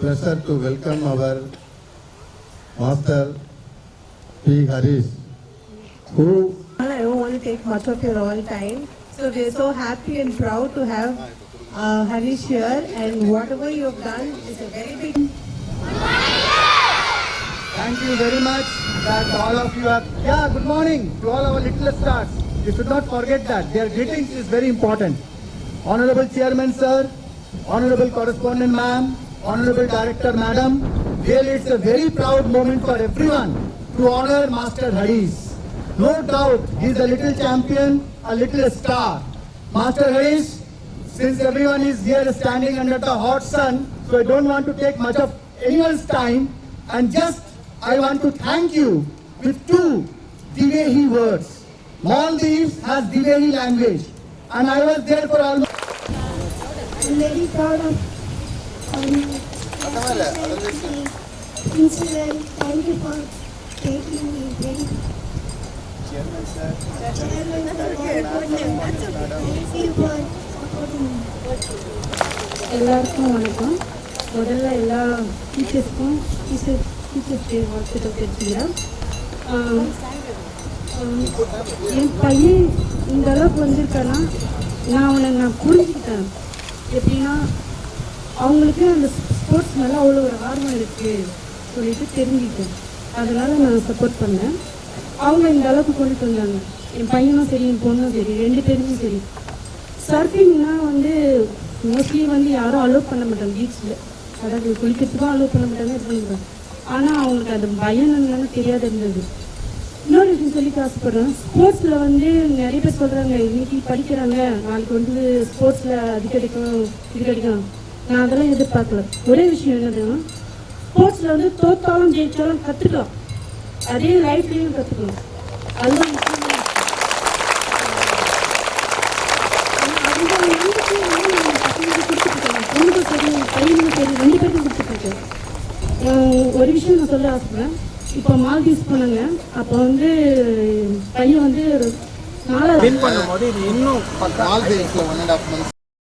pleasure to welcome our Master P. Harish, who... I don't want to take much of your all time. So we're so happy and proud to have Harish here, and whatever you have done is a very big... Thank you very much that all of you have... Yeah, good morning to all our little stars. You should not forget that. Their greetings is very important. Honorable Chairman Sir, Honorable Correspondent Ma'am, Honorable Director Madam, really it's a very proud moment for everyone to honor Master Harish. No doubt he is a little champion, a little star. Master Harish, since everyone is here standing under the hot sun, so I don't want to take much of anyone's time, and just I want to thank you with two Divehi words. Maldives has Divehi language, and I was there for almost... I'm very proud of incident. Thank you for taking me very. Chairman sir. Thank you for supporting me. எல்லாருக்கும் வணக்கம். முதல்ல எல்லா டீச்சர்ஸ்க்கும் teachers day வாழ்த்துக்கள் தெரிஞ்சுக்கிறேன். என் பையன் இந்த அளவுக்கு வந்திருக்கானா நான் புரிஞ்சுக்கிட்டேன். எப்படின்னா அவங்களுக்கு அந்த ஸ்போர்ட்ஸ் மேலே அவ்வளோ ஒரு ஆர்வம் இருக்குது சொல்லிட்டு தெரிஞ்சுக்கிட்டேன். அதனால் நான் சப்போர்ட் பண்ணேன். அவங்க இந்த அளவுக்கு கொண்டுட்டு வந்தாங்க. என் பையனும் சரி என் பொண்ணும் சரி ரெண்டு பேருமே சரி. சர்ஃபிங்னா மோஸ்ட்லி யாரும் அலோவ் பண்ண மாட்டாங்க பீச்சில். அதாவது குளிக்கிறதுக்கும் அலோவ் பண்ண மாட்டாங்க இது பண்ணிடுவாங்க. ஆனால் அவங்களுக்கு அது பயம் என்னன்னு தெரியாது இருந்தது. இன்னொரு விஷயம் சொல்லிக்க ஆசைப்படுறேன். ஸ்போர்ட்ஸில் நிறைய பேர் சொல்கிறாங்க இன்னைக்கு படிக்கிறாங்க நாளைக்கு ஸ்போர்ட்ஸில் அது கிடைக்கும் இது கிடைக்கும். நான் அதெல்லாம் எதிர்பார்க்கல. ஒரே விஷயம் என்னதுன்னா ஸ்போர்ட்ஸில் தோத்தாலும் ஜெயிச்சாலும் கற்றுக்கலாம். அதே லைஃப்லேயும் கற்றுக்கலாம். அதுதான் பொண்ணுக்கும் சரி பையனுக்கும் சரி ரெண்டு பேருக்கும் கொடுத்துட்ருக்கேன். ஒரு விஷயம் நான் சொல்ல ஆசைப்படுறேன். இப்போ மால்தீவ்ஸ் போனாங்க. அப்போ பையன் 4 பண்ணும்போது இது இன்னும்